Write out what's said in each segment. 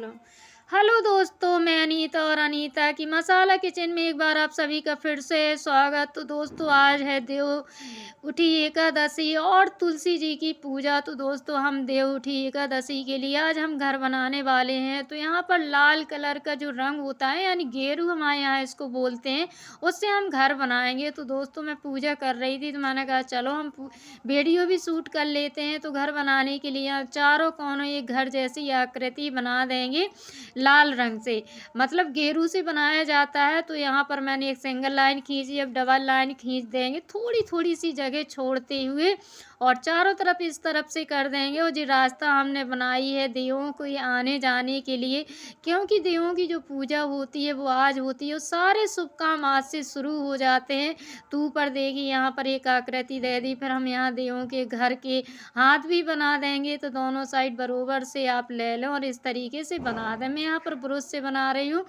चलो। हेलो दोस्तों, मैं अनीता और अनीता की मसाला किचन में एक बार आप सभी का फिर से स्वागत। तो दोस्तों, आज है देव उठी एकादशी और तुलसी जी की पूजा। तो दोस्तों, हम देव उठी एकादशी के लिए आज हम घर बनाने वाले हैं। तो यहाँ पर लाल कलर का जो रंग होता है, यानी गेरू हमारे यहाँ इसको बोलते हैं, उससे हम घर बनाएंगे। तो दोस्तों, मैं पूजा कर रही थी तो मैंने कहा चलो हम वीडियो भी शूट कर लेते हैं। तो घर बनाने के लिए चारों कोनों एक घर जैसी आकृति बना देंगे लाल रंग से, मतलब गेरू से बनाया जाता है। तो यहाँ पर मैंने एक सिंगल लाइन खींची, अब डबल लाइन खींच देंगे थोड़ी थोड़ी सी जगह छोड़ते हुए, और चारों तरफ इस तरफ से कर देंगे। और जो रास्ता हमने बनाई है देवों को ये आने जाने के लिए, क्योंकि देवों की जो पूजा होती है वो आज होती है और सारे शुभ काम आज से शुरू हो जाते हैं। तो ऊपर देखिए यहाँ पर एक आकृति दे दी, फिर हम यहाँ देवों के घर के हाथ भी बना देंगे। तो दोनों साइड बरोबर से आप ले लें और इस तरीके से बना दें। मैं यहाँ पर ब्रश से बना रही हूँ,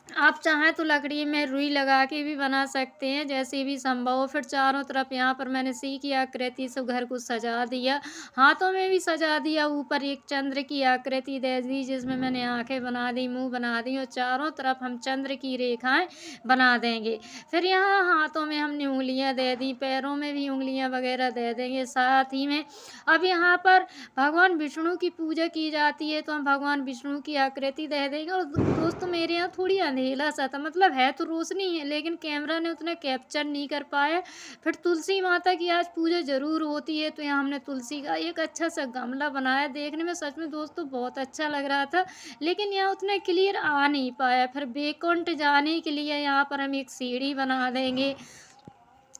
आप चाहें तो लकड़ी में रुई लगा के भी बना सकते हैं, जैसे भी संभव हो। फिर चारों तरफ यहाँ पर मैंने सी की आकृति से घर को सजा दिया, हाथों में भी सजा दिया। ऊपर एक चंद्र की आकृति दे दी जिसमें मैंने आंखें बना दी, मुंह बना दी, और चारों तरफ हम चंद्र की रेखाएं बना देंगे। फिर यहाँ हाथों में हमने उंगलियां दे दी, पैरों में भी उंगलियां वगैरह दे देंगे साथ ही में। अब यहाँ पर भगवान विष्णु की पूजा की जाती है, तो हम भगवान विष्णु की आकृति दे देंगे। और दोस्तों, मेरे यहाँ थोड़ी अंधेला सा था, मतलब है तो रोशनी है लेकिन कैमरा ने उतना कैप्चर नहीं कर पाया। फिर तुलसी माता की आज पूजा जरूर होती है, तो यहाँ हमने तुलसी का एक अच्छा सा गमला बनाया। देखने में सच में दोस्तों बहुत अच्छा लग रहा था, लेकिन यहाँ उतना क्लियर आ नहीं पाया। फिर बैकुंठ जाने के लिए यहाँ पर हम एक सीढ़ी बना देंगे।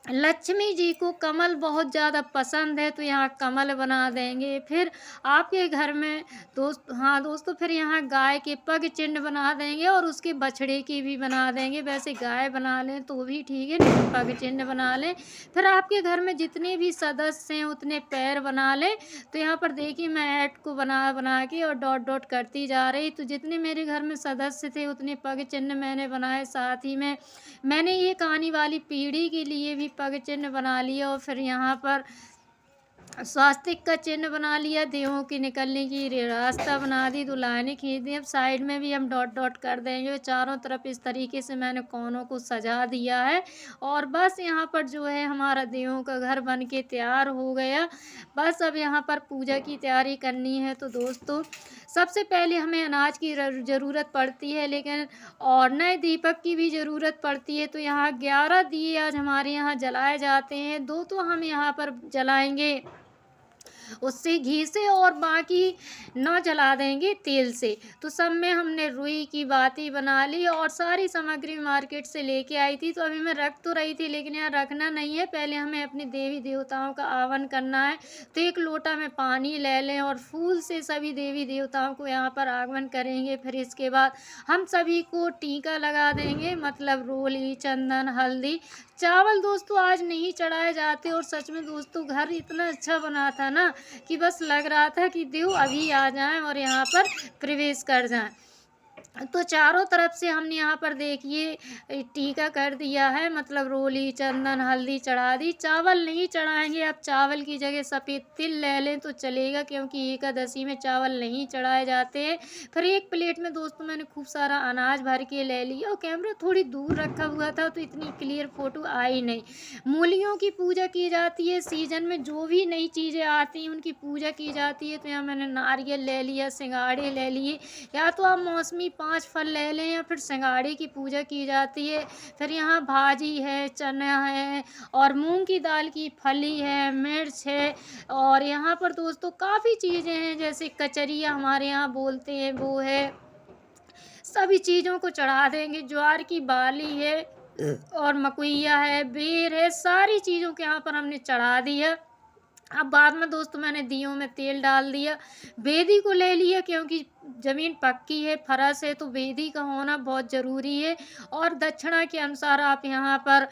लक्ष्मी जी को कमल बहुत ज़्यादा पसंद है, तो यहाँ कमल बना देंगे। फिर आपके घर में दोस्तों, फिर यहाँ गाय के पग चिन्ह बना देंगे और उसके बछड़े की भी बना देंगे। वैसे गाय बना लें तो भी ठीक है, लेकिन पग चिन्ह बना लें। फिर आपके घर में जितने भी सदस्य हैं उतने पैर बना लें। तो यहाँ पर देखिए मैं ऐड को बना बना के और डॉट डॉट करती जा रही। तो जितने मेरे घर में सदस्य थे उतने पग चिन्ह मैंने बनाए। साथ ही में मैंने ये कहानी वाली पीढ़ी के लिए भी पग चिन्ह बना लिया, और फिर यहाँ पर स्वास्तिक का चिन्ह बना लिया, देवों की निकलने की रास्ता बना दी, 2 लाइनें खींच दी। अब साइड में भी हम डॉट डॉट कर देंगे। चारों तरफ इस तरीके से मैंने कोनों को सजा दिया है, और बस यहाँ पर जो है हमारा देवों का घर बन के तैयार हो गया। बस अब यहाँ पर पूजा की तैयारी करनी है। तो दोस्तों, सबसे पहले हमें अनाज की ज़रूरत पड़ती है, लेकिन और नए दीपक की भी ज़रूरत पड़ती है। तो यहाँ 11 दिए आज हमारे यहाँ जलाए जाते हैं। 2 तो हम यहाँ पर जलाएंगे उससे घी से, और बाकी 9 जला देंगे तेल से। तो सब में हमने रुई की बाती बना ली और सारी सामग्री मार्केट से लेके आई थी। तो अभी मैं रख तो रही थी, लेकिन यहाँ रखना नहीं है, पहले हमें अपने देवी देवताओं का आह्वान करना है। तो एक लोटा में पानी ले लें और फूल से सभी देवी देवताओं को यहाँ पर आगमन करेंगे। फिर इसके बाद हम सभी को टीका लगा देंगे, मतलब रोली, चंदन, हल्दी। चावल दोस्तों आज नहीं चढ़ाए जाते, और सच में दोस्तों घर इतना अच्छा बना था ना कि बस लग रहा था कि देव अभी आ जाएं और यहाँ पर प्रवेश कर जाएं। तो चारों तरफ से हमने यहाँ पर देखिए टीका कर दिया है, मतलब रोली, चंदन, हल्दी चढ़ा दी। चावल नहीं चढ़ाएंगे, अब चावल की जगह सफ़ेद तिल ले लें तो चलेगा, क्योंकि एकादशी में चावल नहीं चढ़ाए जाते हैं। फिर एक प्लेट में दोस्तों मैंने खूब सारा अनाज भर के ले लिया, और कैमरा थोड़ी दूर रखा हुआ था तो इतनी क्लियर फोटो आई नहीं। मूलियों की पूजा की जाती है, सीजन में जो भी नई चीज़ें आती हैं उनकी पूजा की जाती है। तो यहाँ मैंने नारियल ले लिया, सिंगाड़े ले लिए, या तो आप मौसमी 5 फल ले लें, या फिर सिंगाड़े की पूजा की जाती है। फिर यहाँ भाजी है, चना है, और मूंग की दाल की फली है, मिर्च है, और यहाँ पर दोस्तों काफ़ी चीज़ें हैं, जैसे कचरिया हमारे यहाँ बोलते हैं वो है। सभी चीज़ों को चढ़ा देंगे। ज्वार की बाली है और मकुइया है, बेर है, सारी चीज़ों के यहाँ पर हमने चढ़ा दिया। अब बाद में दोस्तों मैंने दियों में तेल डाल दिया, बेदी को ले लिया, क्योंकि ज़मीन पक्की है, फरस है, तो बेदी का होना बहुत ज़रूरी है। और दक्षिणा के अनुसार आप यहाँ पर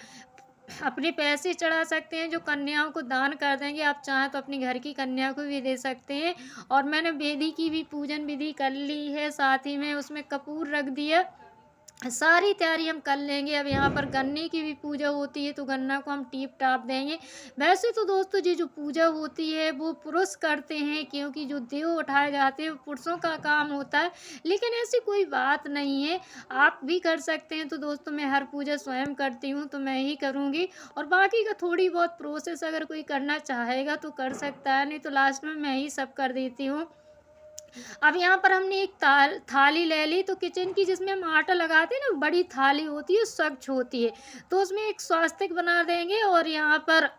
अपने पैसे चढ़ा सकते हैं, जो कन्याओं को दान कर देंगे। आप चाहें तो अपनी घर की कन्या को भी दे सकते हैं। और मैंने बेदी की भी पूजन विधि कर ली है, साथ ही में उसमें कपूर रख दिया। सारी तैयारी हम कर लेंगे। अब यहाँ पर गन्ने की भी पूजा होती है तो गन्ना को हम टीप-टाप देंगे। वैसे तो दोस्तों ये जो पूजा होती है वो पुरुष करते हैं, क्योंकि जो देव उठाए जाते हैं वो पुरुषों का काम होता है। लेकिन ऐसी कोई बात नहीं है, आप भी कर सकते हैं। तो दोस्तों मैं हर पूजा स्वयं करती हूँ तो मैं ही करूँगी, और बाकी का थोड़ी बहुत प्रोसेस अगर कोई करना चाहेगा तो कर सकता है, नहीं तो लास्ट में मैं ही सब कर देती हूँ। अब यहाँ पर हमने एक थाली ले ली तो किचन की, जिसमें हम आटा लगाते हैं ना, बड़ी थाली होती है, स्वच्छ होती है, तो उसमें एक स्वास्तिक बना देंगे। और यहाँ पर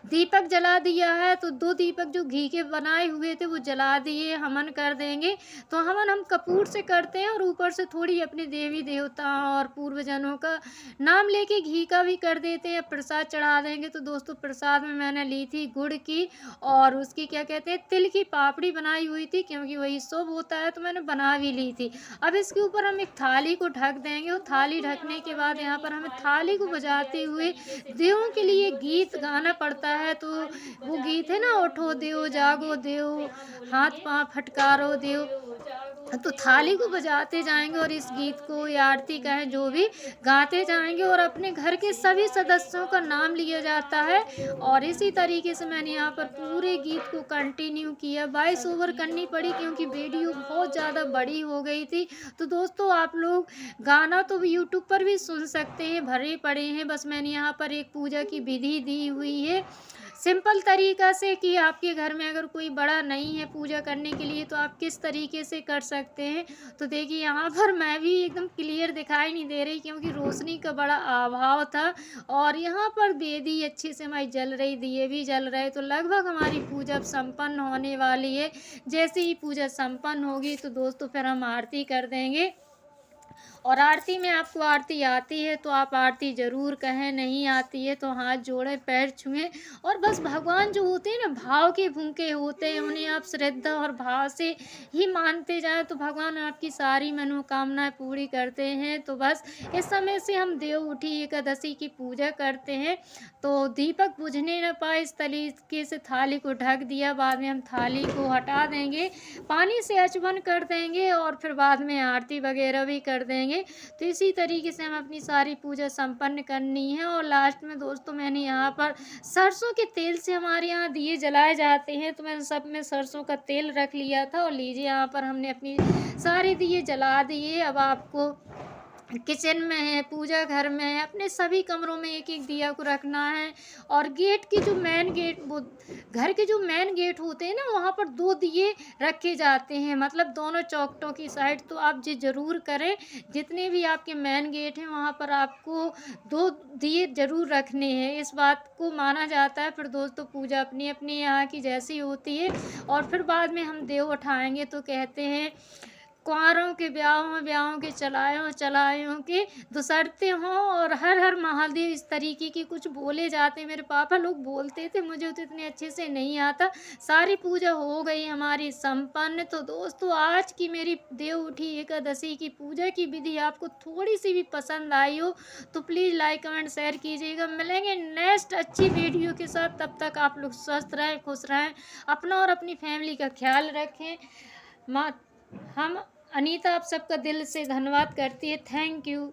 दीपक जला दिया है तो 2 दीपक जो घी के बनाए हुए थे वो जला दिए, हवन कर देंगे। तो हवन हम कपूर से करते हैं और ऊपर से थोड़ी अपने देवी देवताओं और पूर्वजनों का नाम लेके घी का भी कर देते हैं, प्रसाद चढ़ा देंगे। तो दोस्तों प्रसाद में मैंने ली थी गुड़ की, और उसकी क्या कहते हैं, तिल की पापड़ी बनाई हुई थी, क्योंकि वही शुभ होता है तो मैंने बना भी ली थी। अब इसके ऊपर हम एक थाली को ढक देंगे, और थाली ढकने के बाद यहाँ पर हमें थाली को बजाते हुए देवों के लिए गीत गाना पड़ता है। तो वो गीत है ना, उठो देव जागो देव, हाथ पांव फटकारो देव। तो थाली को बजाते जाएंगे और इस गीत को या आरती का है जो भी गाते जाएंगे, और अपने घर के सभी सदस्यों का नाम लिया जाता है। और इसी तरीके से मैंने यहाँ पर पूरे गीत को कंटिन्यू किया। वॉइस ओवर करनी पड़ी क्योंकि वीडियो बहुत ज़्यादा बड़ी हो गई थी। तो दोस्तों आप लोग गाना तो यूट्यूब पर भी सुन सकते हैं, भरे पड़े हैं। बस मैंने यहाँ पर एक पूजा की विधि दी हुई है सिंपल तरीका से, कि आपके घर में अगर कोई बड़ा नहीं है पूजा करने के लिए तो आप किस तरीके से कर सकते हैं। तो देखिए यहाँ पर मैं भी एकदम क्लियर दिखाई नहीं दे रही, क्योंकि रोशनी का बड़ा अभाव था, और यहाँ पर बेदी अच्छे से हमारी जल रही, दिए भी जल रहे। तो लगभग हमारी पूजा अब संपन्न होने वाली है। जैसे ही पूजा संपन्न होगी तो दोस्तों फिर हम आरती कर देंगे। और आरती में आपको आरती आती है तो आप आरती ज़रूर कहें, नहीं आती है तो हाथ जोड़ें, पैर छुएं। और बस भगवान जो होते हैं ना, भाव के भूखे होते हैं, उन्हें आप श्रद्धा और भाव से ही मानते जाएं तो भगवान आपकी सारी मनोकामनाएं पूरी करते हैं। तो बस इस समय से हम देव उठी एकादशी की पूजा करते हैं। तो दीपक बुझने न पाए इस तरीके से थाली को ढक दिया। बाद में हम थाली को हटा देंगे, पानी से अचमन कर देंगे, और फिर बाद में आरती वगैरह भी कर देंगे। तो इसी तरीके से हम अपनी सारी पूजा संपन्न करनी है। और लास्ट में दोस्तों मैंने यहाँ पर सरसों के तेल से हमारे यहाँ दिए जलाए जाते हैं, तो मैंने सब में सरसों का तेल रख लिया था। और लीजिए यहाँ पर हमने अपनी सारे दिए जला दिए। अब आपको किचन में है, पूजा घर में है, अपने सभी कमरों में एक एक दिया को रखना है। और गेट की जो मेन गेट, वो घर के जो मेन गेट होते हैं ना, वहाँ पर 2 दिए रखे जाते हैं, मतलब दोनों चौखटों की साइड। तो आप ये ज़रूर करें, जितने भी आपके मेन गेट हैं वहाँ पर आपको 2 दिए ज़रूर रखने हैं, इस बात को माना जाता है। फिर दोस्तों पूजा अपनी अपनी यहाँ की जैसी होती है। और फिर बाद में हम देव उठाएंगे तो कहते हैं, कुंवारों के ब्याहों के चलायों के दुसरते हों, और हर हर महादेव, इस तरीके के कुछ बोले जाते हैं। मेरे पापा लोग बोलते थे, मुझे तो इतने अच्छे से नहीं आता। सारी पूजा हो गई हमारी संपन्न। तो दोस्तों आज की मेरी देव उठी एकादशी की पूजा की विधि आपको थोड़ी सी भी पसंद आई हो तो प्लीज़ लाइक कमेंट शेयर कीजिएगा। मिलेंगे नेक्स्ट अच्छी वीडियो के साथ, तब तक आप लोग स्वस्थ रहें, खुश रहें, अपना और अपनी फैमिली का ख्याल रखें। माँ हम अनीता आप सबका दिल से धन्यवाद करती है। Thank you.